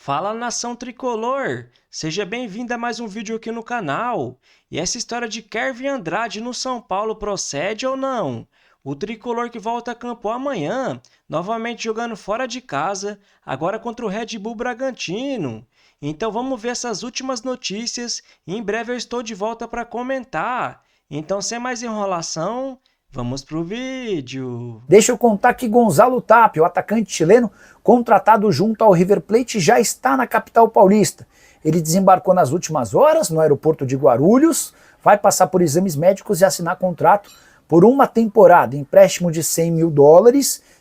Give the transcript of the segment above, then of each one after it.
Fala, nação tricolor! Seja bem-vindo a mais um vídeo aqui no canal. E essa história de Kevin Andrade no São Paulo procede ou não? O tricolor que volta a campo amanhã, novamente jogando fora de casa, agora contra o Red Bull Bragantino. Então vamos ver essas últimas notícias e em breve eu estou de volta para comentar. Então, sem mais enrolação, vamos pro vídeo. Deixa eu contar que Gonzalo Tapia, o atacante chileno, contratado junto ao River Plate, já está na capital paulista. Ele desembarcou nas últimas horas no aeroporto de Guarulhos, vai passar por exames médicos e assinar contrato por uma temporada, empréstimo de $100 mil.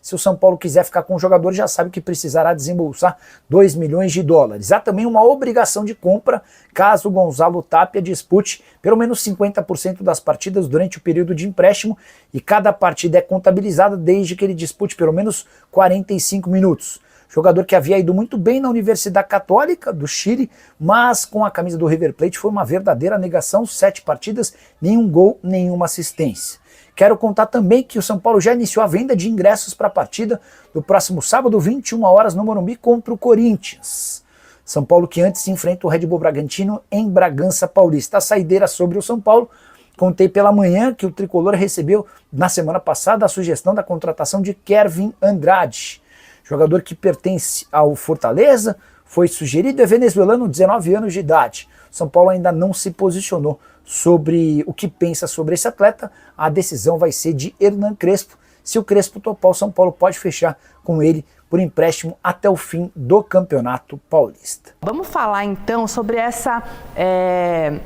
Se o São Paulo quiser ficar com o jogador, já sabe que precisará desembolsar $2 milhões. Há também uma obrigação de compra caso o Gonzalo Tapia dispute pelo menos 50% das partidas durante o período de empréstimo, e cada partida é contabilizada desde que ele dispute pelo menos 45 minutos. Jogador que havia ido muito bem na Universidade Católica do Chile, mas com a camisa do River Plate foi uma verdadeira negação, 7 partidas, nenhum gol, nenhuma assistência. Quero contar também que o São Paulo já iniciou a venda de ingressos para a partida do próximo sábado, 21 horas, no Morumbi, contra o Corinthians. São Paulo que antes enfrenta o Red Bull Bragantino em Bragança Paulista. A saideira sobre o São Paulo: contei pela manhã que o tricolor recebeu na semana passada a sugestão da contratação de Kevin Andrade. Jogador que pertence ao Fortaleza, foi sugerido, é venezuelano, 19 anos de idade. São Paulo ainda não se posicionou sobre o que pensa sobre esse atleta. A decisão vai ser de Hernan Crespo. Se o Crespo topar, o São Paulo pode fechar com ele por empréstimo até o fim do Campeonato Paulista. Vamos falar então sobre essa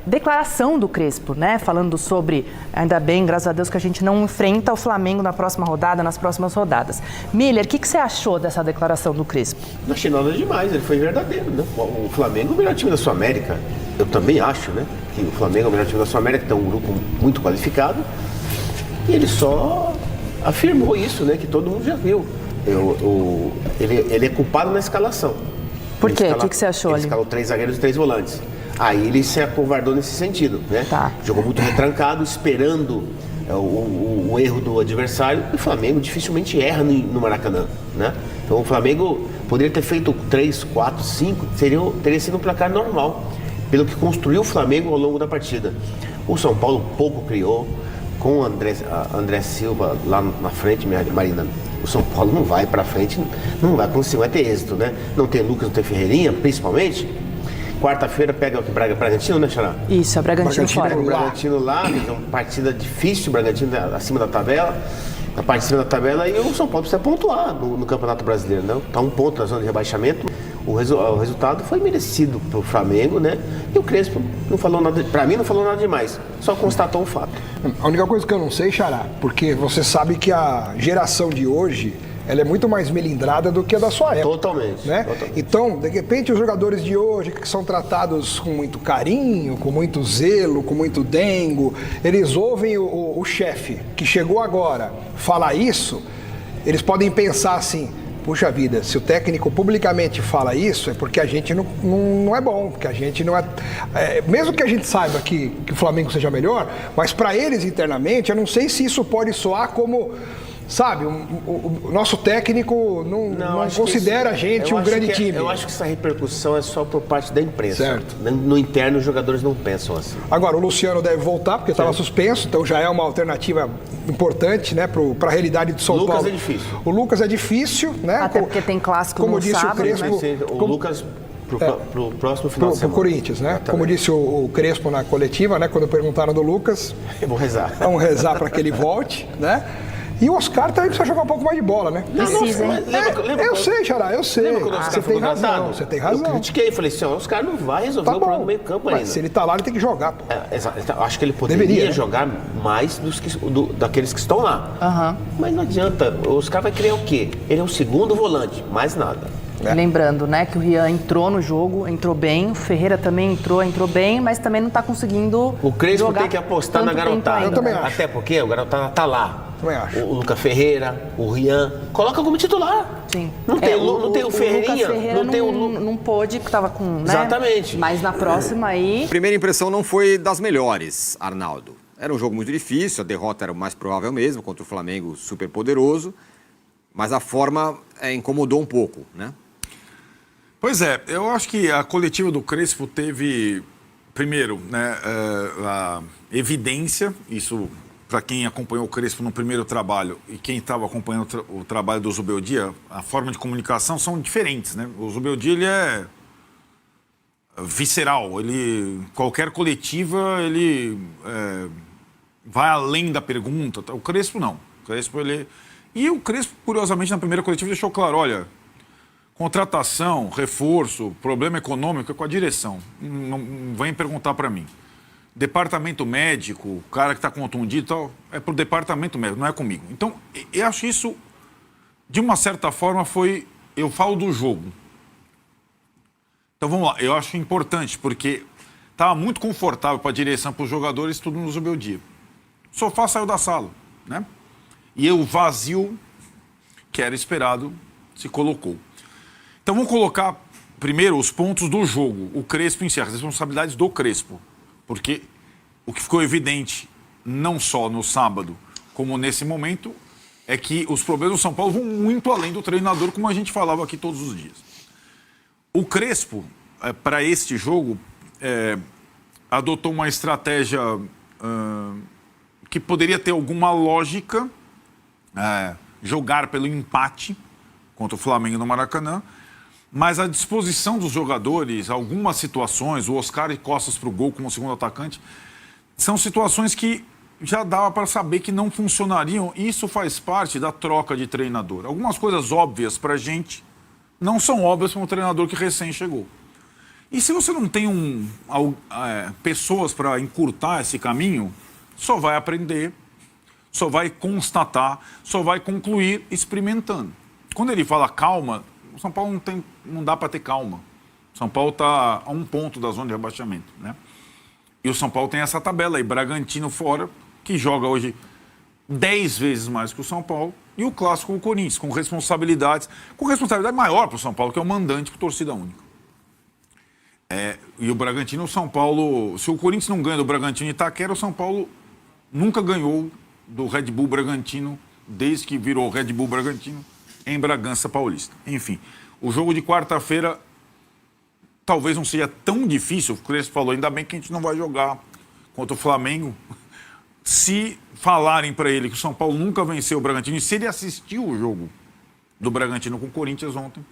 declaração do Crespo, né? Falando sobre, ainda bem, graças a Deus, que a gente não enfrenta o Flamengo na próxima rodada, nas próximas rodadas. Miller, o que você achou dessa declaração do Crespo? Não achei nada demais, ele foi verdadeiro, né? O Flamengo é o melhor time da Sul-América. Eu também acho, né? Que o Flamengo é o melhor time da Sul-América, tem um grupo muito qualificado. E ele só afirmou isso, né? Que todo mundo já viu. Ele é culpado na escalação. Por quê? O que você achou ali? Ele escalou 3 zagueiros e 3 volantes. Aí ele se acovardou nesse sentido, né? Tá. Jogou muito retrancado, esperando o erro do adversário. E o Flamengo dificilmente erra no Maracanã, né? Então o Flamengo poderia ter feito 3, 4, 5, teria sido um placar normal, pelo que construiu o Flamengo ao longo da partida. O São Paulo pouco criou, com o André Silva lá na frente, Marina. O São Paulo não vai pra frente, não vai conseguir, vai ter êxito, né? Não tem Lucas, não tem Ferreirinha, principalmente. Quarta-feira pega o Bragantino, né, Xará? Isso, é Bragantino fora. Pega o Bragantino lá, é uma partida difícil, o Bragantino acima da tabela, na parte de cima da tabela, e o São Paulo precisa pontuar no Campeonato Brasileiro, né? Tá 1 ponto na zona de rebaixamento. O resultado foi merecido pro Flamengo, né? E o Crespo não falou nada, pra mim não falou nada demais, só constatou um fato. A única coisa que eu não sei, Xará, porque você sabe que a geração de hoje, ela é muito mais melindrada do que a da sua época. Totalmente. Né? Totalmente. Então, de repente, os jogadores de hoje, que são tratados com muito carinho, com muito zelo, com muito dengo, eles ouvem o chefe, que chegou agora, falar isso, eles podem pensar assim: puxa vida, se o técnico publicamente fala isso, é porque a gente não é bom, porque a gente não é... mesmo que a gente saiba que o Flamengo seja melhor, mas para eles internamente, eu não sei se isso pode soar como... Sabe, o nosso técnico não considera a gente um grande time. Eu acho que essa repercussão é só por parte da imprensa. Certo. No interno, os jogadores não pensam assim. Agora, o Luciano deve voltar, porque estava suspenso, então já é uma alternativa importante, né, para a realidade de São Paulo. O Lucas é difícil. O Lucas é difícil, né? Até porque tem clássico como no disse sábado, o Crespo, né? O Lucas pro próximo final de semana. Pro Corinthians, né? Exatamente. Como disse o Crespo na coletiva, né, quando perguntaram do Lucas. Eu vou rezar. Vamos rezar para que ele volte, né? E o Oscar também precisa jogar um pouco mais de bola, né? Precisa, hein? Eu sei, Xará, eu sei. Lembra quando o Oscar Você foi tem razão, contratado? você tem razão. Eu critiquei, falei assim: o Oscar não vai resolver Tá o problema bom, do meio campo mas ainda. se ele tá lá, ele tem que jogar, pô. Exato. Acho que ele poderia Deveria, né? jogar mais daqueles que estão lá. Mas não adianta. O Oscar vai querer o quê? Ele é o segundo volante, mais nada. Lembrando, né, que o Rian entrou no jogo, entrou bem, o Ferreira também entrou bem, mas também não tá conseguindo O Crespo jogar tem que apostar na tanto tempo garotada. ainda. Eu também acho. Até porque o garotada tá lá. Também acho. O Lucas Ferreira, o Rian. Coloca como titular. Sim. Não tem o Ferreirinha. Lucas Ferreira não tem o não pôde, que tava com, né? Exatamente. Mas na próxima aí... A primeira impressão não foi das melhores, Arnaldo. Era um jogo muito difícil, a derrota era o mais provável mesmo, contra o Flamengo super poderoso, mas a forma incomodou um pouco, né? Pois é, eu acho que a coletiva do Crespo teve, primeiro, né, a evidência, isso para quem acompanhou o Crespo no primeiro trabalho e quem estava acompanhando o trabalho do Zubeldia, a forma de comunicação são diferentes, né? O Zubeldia, ele é visceral, qualquer coletiva, ele vai além da pergunta. O Crespo não. E o Crespo, curiosamente, na primeira coletiva deixou claro, olha, contratação, reforço, problema econômico é com a direção. Não vem perguntar para mim. Departamento médico, o cara que está contundido e tal, é para o departamento médico, não é comigo. Então, eu acho isso, de uma certa forma, eu falo do jogo. Então, vamos lá, eu acho importante, porque estava muito confortável para a direção, para os jogadores, tudo no Zubeldia. O sofá saiu da sala, né? E o vazio, que era esperado, se colocou. Então, vamos colocar, primeiro, os pontos do jogo. O Crespo encerra as responsabilidades do Crespo. Porque o que ficou evidente, não só no sábado, como nesse momento, é que os problemas do São Paulo vão muito além do treinador, como a gente falava aqui todos os dias. O Crespo, para este jogo, adotou uma estratégia que poderia ter alguma lógica, jogar pelo empate contra o Flamengo no Maracanã, mas a disposição dos jogadores, algumas situações, o Oscar e costas para o gol como segundo atacante, são situações que já dava para saber que não funcionariam. Isso faz parte da troca de treinador. Algumas coisas óbvias para a gente não são óbvias para um treinador que recém chegou. E se você não tem pessoas para encurtar esse caminho, só vai aprender, só vai constatar, só vai concluir experimentando. Quando ele fala calma, o São Paulo não dá para ter calma. O São Paulo está a 1 ponto da zona de rebaixamento, né? E o São Paulo tem essa tabela aí, Bragantino fora, que joga hoje 10 vezes mais que o São Paulo, e o clássico o Corinthians, com responsabilidade maior para o São Paulo, que é o mandante por torcida única. E o Bragantino, o São Paulo, se o Corinthians não ganha do Bragantino e Itaquera, o São Paulo nunca ganhou do Red Bull Bragantino, desde que virou Red Bull Bragantino, em Bragança Paulista. Enfim, o jogo de quarta-feira talvez não seja tão difícil, o Crespo falou, ainda bem que a gente não vai jogar contra o Flamengo. Se falarem para ele que o São Paulo nunca venceu o Bragantino, e se ele assistiu o jogo do Bragantino com o Corinthians ontem,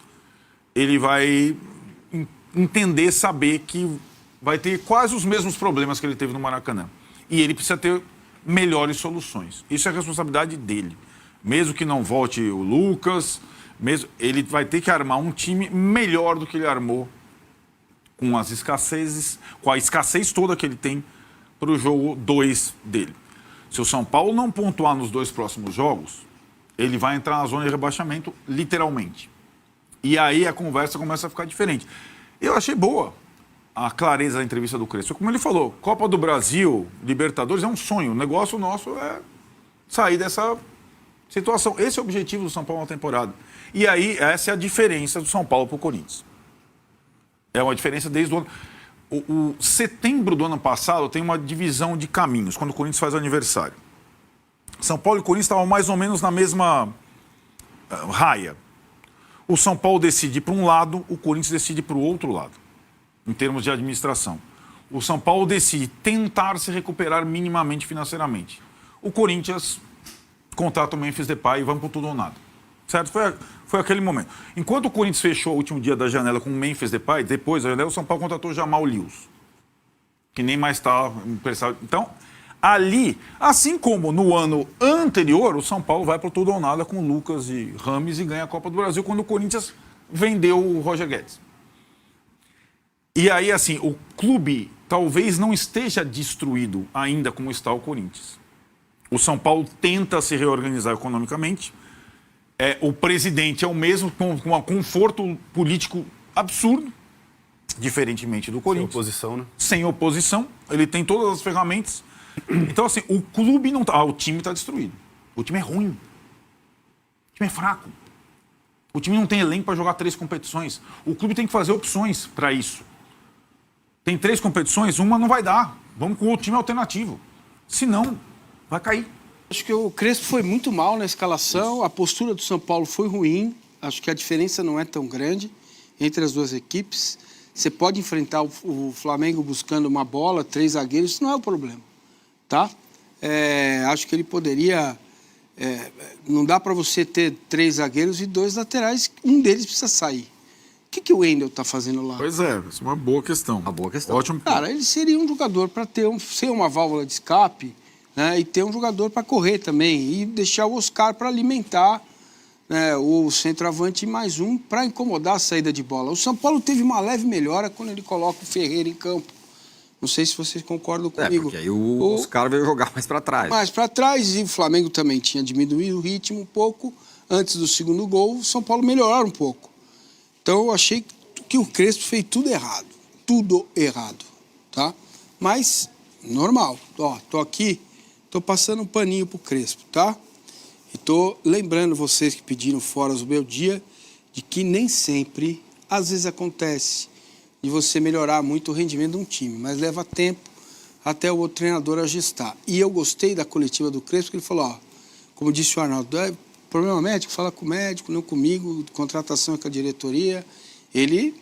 ele vai entender, saber que vai ter quase os mesmos problemas que ele teve no Maracanã. E ele precisa ter melhores soluções. Isso é responsabilidade dele. Mesmo que não volte o Lucas, ele vai ter que armar um time melhor do que ele armou com a escassez toda que ele tem para o jogo 2 dele. Se o São Paulo não pontuar nos 2 próximos jogos, ele vai entrar na zona de rebaixamento, literalmente. E aí a conversa começa a ficar diferente. Eu achei boa a clareza da entrevista do Crespo. Como ele falou, Copa do Brasil, Libertadores é um sonho. O negócio nosso é sair dessa situação. Esse é o objetivo do São Paulo na temporada. E aí, essa é a diferença do São Paulo para o Corinthians. É uma diferença desde o ano... O setembro do ano passado tem uma divisão de caminhos, quando o Corinthians faz aniversário. São Paulo e Corinthians estavam mais ou menos na mesma raia. O São Paulo decide para um lado, o Corinthians decide para o outro lado, em termos de administração. O São Paulo decide tentar se recuperar minimamente financeiramente. O Corinthians contrata o Memphis Depay e vamos com tudo ou nada. Certo? Foi aquele momento. Enquanto o Corinthians fechou o último dia da janela com o Memphis Depay, depois da janela, o São Paulo contratou o Jamal Lewis, que nem mais estava emprestado. Então, ali, assim como no ano anterior, o São Paulo vai para tudo ou nada com o Lucas e Rames e ganha a Copa do Brasil quando o Corinthians vendeu o Roger Guedes. E aí, assim, o clube talvez não esteja destruído ainda como está o Corinthians. O São Paulo tenta se reorganizar economicamente. O presidente é o mesmo, com um conforto político absurdo, diferentemente do Corinthians. Sem oposição, né? Sem oposição. Ele tem todas as ferramentas. Então, assim, o clube não está... o time está destruído. O time é ruim. O time é fraco. O time não tem elenco para jogar 3 competições. O clube tem que fazer opções para isso. Tem 3 competições, uma não vai dar. Vamos com o time alternativo. Se não, vai cair. Acho que o Crespo foi muito mal na escalação, a postura do São Paulo foi ruim, acho que a diferença não é tão grande. entre as duas equipes. Você pode enfrentar o Flamengo buscando uma bola, 3 zagueiros, isso não é o problema, tá? Acho que ele poderia... não dá para você ter 3 zagueiros e 2 laterais, um deles precisa sair. O que o Wendel está fazendo lá? Pois é, isso é uma boa questão. Uma boa questão. Ótimo. Cara, ele seria um jogador para ser uma válvula de escape, né, e ter um jogador para correr também e deixar o Oscar para alimentar, né, o centroavante mais um para incomodar a saída de bola. O São Paulo teve uma leve melhora quando ele coloca o Ferreira em campo. Não sei se vocês concordam comigo. Porque aí o Oscar veio jogar mais para trás. Mais para trás, e o Flamengo também tinha diminuído o ritmo um pouco. Antes do segundo gol, o São Paulo melhoraram um pouco. Então eu achei que o Crespo fez tudo errado, tá? Mas, normal. Ó, tô aqui, tô passando um paninho pro Crespo, tá? E tô lembrando vocês que pediram fora o meu dia, de que nem sempre, às vezes acontece, de você melhorar muito o rendimento de um time, mas leva tempo até o outro treinador ajustar. E eu gostei da coletiva do Crespo, que ele falou, ó, como disse o Arnaldo, problema médico, fala com o médico, não comigo, contratação com a diretoria. Ele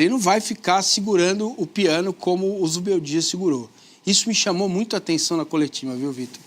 não vai ficar segurando o piano como o Zubeldia segurou. Isso me chamou muito a atenção na coletiva, viu, Vitor?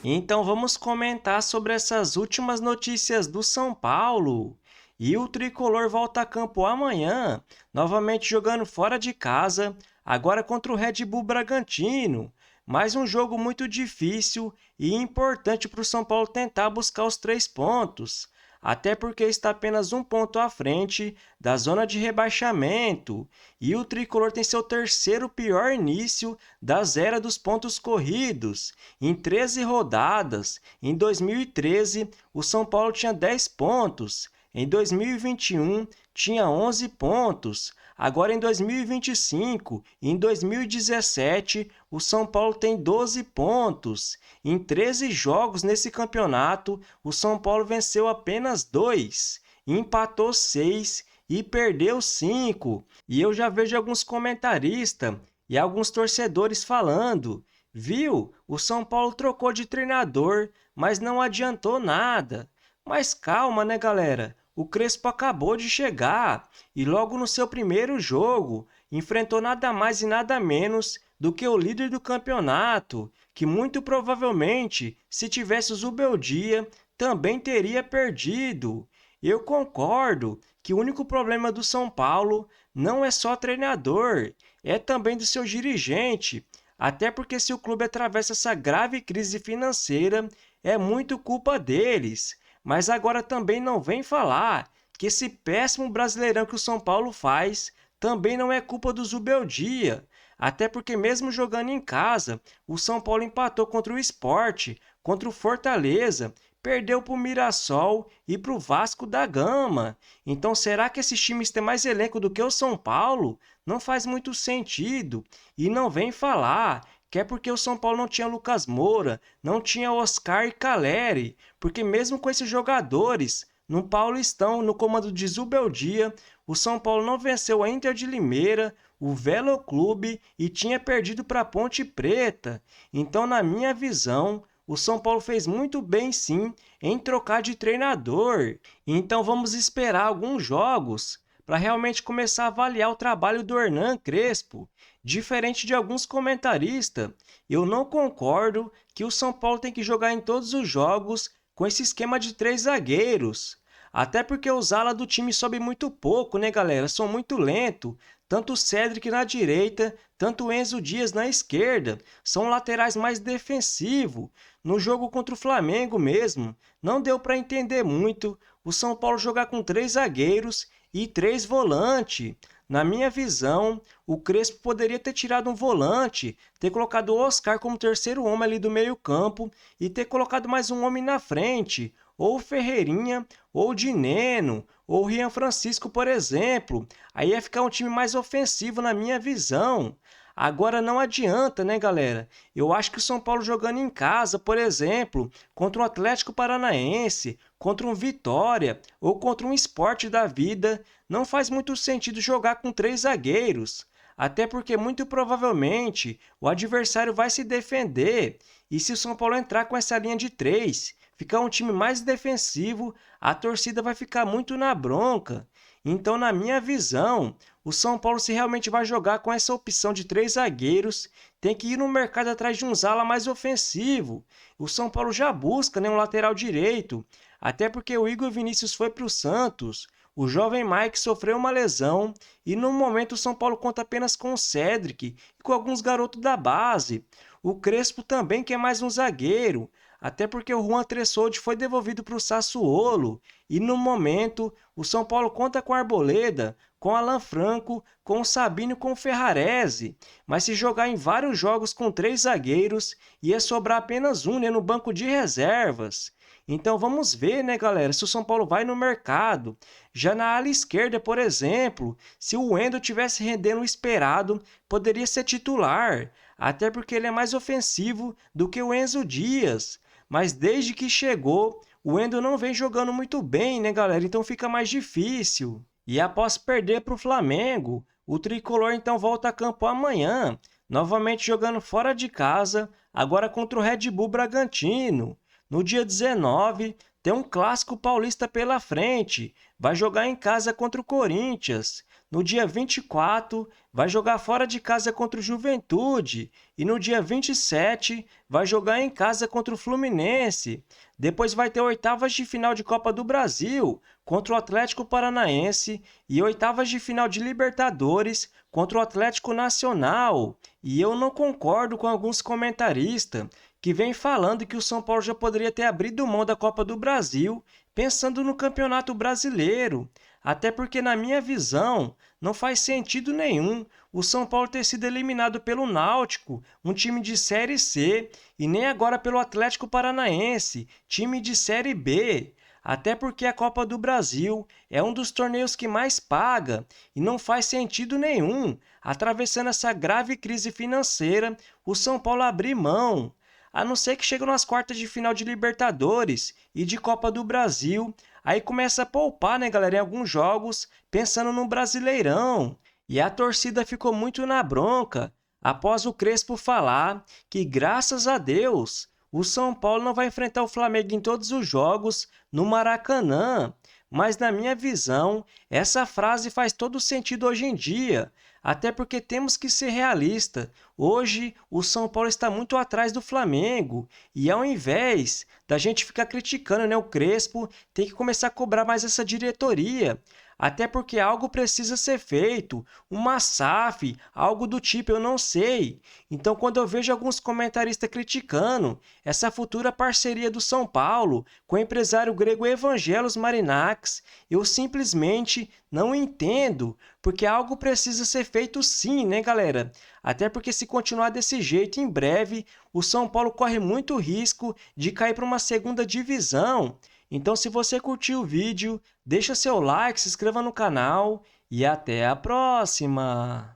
Então vamos comentar sobre essas últimas notícias do São Paulo. E o tricolor volta a campo amanhã, novamente jogando fora de casa, agora contra o Red Bull Bragantino. Mais um jogo muito difícil e importante para o São Paulo tentar buscar os 3 pontos, até porque está apenas 1 ponto à frente da zona de rebaixamento, e o tricolor tem seu 3º pior início da era dos pontos corridos. Em 13 rodadas, em 2013, o São Paulo tinha 10 pontos, em 2021 tinha 11 pontos, agora em 2025 e em 2017 o São Paulo tem 12 pontos. Em 13 jogos nesse campeonato, o São Paulo venceu apenas 2, empatou 6 e perdeu 5. E eu já vejo alguns comentaristas e alguns torcedores falando, viu, o São Paulo trocou de treinador, mas não adiantou nada. Mas calma, né, galera? O Crespo acabou de chegar e logo no seu primeiro jogo enfrentou nada mais e nada menos do que o líder do campeonato, que muito provavelmente, se tivesse o Zubeldia, também teria perdido. Eu concordo que o único problema do São Paulo não é só treinador, é também do seu dirigente, até porque se o clube atravessa essa grave crise financeira, é muito culpa deles. Mas agora também não vem falar que esse péssimo Brasileirão que o São Paulo faz também não é culpa do Zubeldia. Até porque mesmo jogando em casa, o São Paulo empatou contra o Sport, contra o Fortaleza, perdeu para o Mirassol e para o Vasco da Gama. Então será que esses times têm mais elenco do que o São Paulo? Não faz muito sentido. E não vem falar que é porque o São Paulo não tinha Lucas Moura, não tinha Oscar e Caleri, porque mesmo com esses jogadores, no Paulistão, no comando de Zubeldia, o São Paulo não venceu a Inter de Limeira, o Velo Clube e tinha perdido para a Ponte Preta. Então, na minha visão, o São Paulo fez muito bem sim em trocar de treinador. Então vamos esperar alguns jogos para realmente começar a avaliar o trabalho do Hernan Crespo. Diferente de alguns comentaristas, eu não concordo que o São Paulo tem que jogar em todos os jogos com esse esquema de 3 zagueiros. Até porque os alas do time sobem muito pouco, né, galera? São muito lentos. Tanto o Cédric na direita, tanto o Enzo Dias na esquerda. São laterais mais defensivos. No jogo contra o Flamengo mesmo, não deu para entender muito o São Paulo jogar com 3 zagueiros e 3 volantes. Na minha visão, o Crespo poderia ter tirado um volante, ter colocado o Oscar como 3º homem ali do meio campo e ter colocado mais um homem na frente, ou o Ferreirinha, ou o Dineno, ou o Rian Francisco, por exemplo. Aí ia ficar um time mais ofensivo na minha visão. Agora não adianta, né, galera? Eu acho que o São Paulo jogando em casa, por exemplo, contra um Atlético Paranaense, contra um Vitória ou contra um Sport da vida, não faz muito sentido jogar com 3 zagueiros. Até porque muito provavelmente o adversário vai se defender. E se o São Paulo entrar com essa linha de 3, ficar um time mais defensivo, a torcida vai ficar muito na bronca. Então, na minha visão, o São Paulo, se realmente vai jogar com essa opção de 3 zagueiros, tem que ir no mercado atrás de um ala mais ofensivo. O São Paulo já busca, né, um lateral direito, até porque o Igor Vinícius foi para o Santos, o jovem Mike sofreu uma lesão e no momento o São Paulo conta apenas com o Cedric e com alguns garotos da base. O Crespo também quer mais um zagueiro, até porque o Juan Tressoldi foi devolvido para o Sassuolo e no momento o São Paulo conta com Arboleda, com Alan Franco, com o Sabino e com o Ferrarese. Mas se jogar em vários jogos com 3 zagueiros, ia sobrar apenas um, né, no banco de reservas. Então vamos ver, né, galera, se o São Paulo vai no mercado. Já na ala esquerda, por exemplo, se o Wendel tivesse rendendo o esperado, poderia ser titular, até porque ele é mais ofensivo do que o Enzo Dias. Mas desde que chegou, o Wendel não vem jogando muito bem, né, galera? Então fica mais difícil. E após perder para o Flamengo, o tricolor então volta a campo amanhã, novamente jogando fora de casa, agora contra o Red Bull Bragantino. No dia 19, tem um clássico paulista pela frente, vai jogar em casa contra o Corinthians. No dia 24, vai jogar fora de casa contra o Juventude. E no dia 27, vai jogar em casa contra o Fluminense. Depois vai ter oitavas de final de Copa do Brasil contra o Atlético Paranaense e oitavas de final de Libertadores contra o Atlético Nacional. E eu não concordo com alguns comentaristas que vêm falando que o São Paulo já poderia ter abrido mão da Copa do Brasil pensando no Campeonato Brasileiro. Até porque, na minha visão, não faz sentido nenhum o São Paulo ter sido eliminado pelo Náutico, um time de Série C, e nem agora pelo Atlético Paranaense, time de Série B. Até porque a Copa do Brasil é um dos torneios que mais paga e não faz sentido nenhum, atravessando essa grave crise financeira, o São Paulo abrir mão. A não ser que chegue nas quartas de final de Libertadores e de Copa do Brasil, aí começa a poupar, né, galera, em alguns jogos, pensando no Brasileirão. E a torcida ficou muito na bronca após o Crespo falar que, graças a Deus, o São Paulo não vai enfrentar o Flamengo em todos os jogos no Maracanã. Mas, na minha visão, essa frase faz todo sentido hoje em dia, até porque temos que ser realistas. Hoje, o São Paulo está muito atrás do Flamengo, e ao invés da gente ficar criticando, né, o Crespo, tem que começar a cobrar mais essa diretoria. Até porque algo precisa ser feito, uma SAF, algo do tipo, eu não sei. Então, quando eu vejo alguns comentaristas criticando essa futura parceria do São Paulo com o empresário grego Evangelos Marinakis, eu simplesmente não entendo, porque algo precisa ser feito sim, né, galera? Até porque se continuar desse jeito, em breve, o São Paulo corre muito risco de cair para uma segunda divisão. Então, se você curtiu o vídeo, deixa seu like, se inscreva no canal e até a próxima!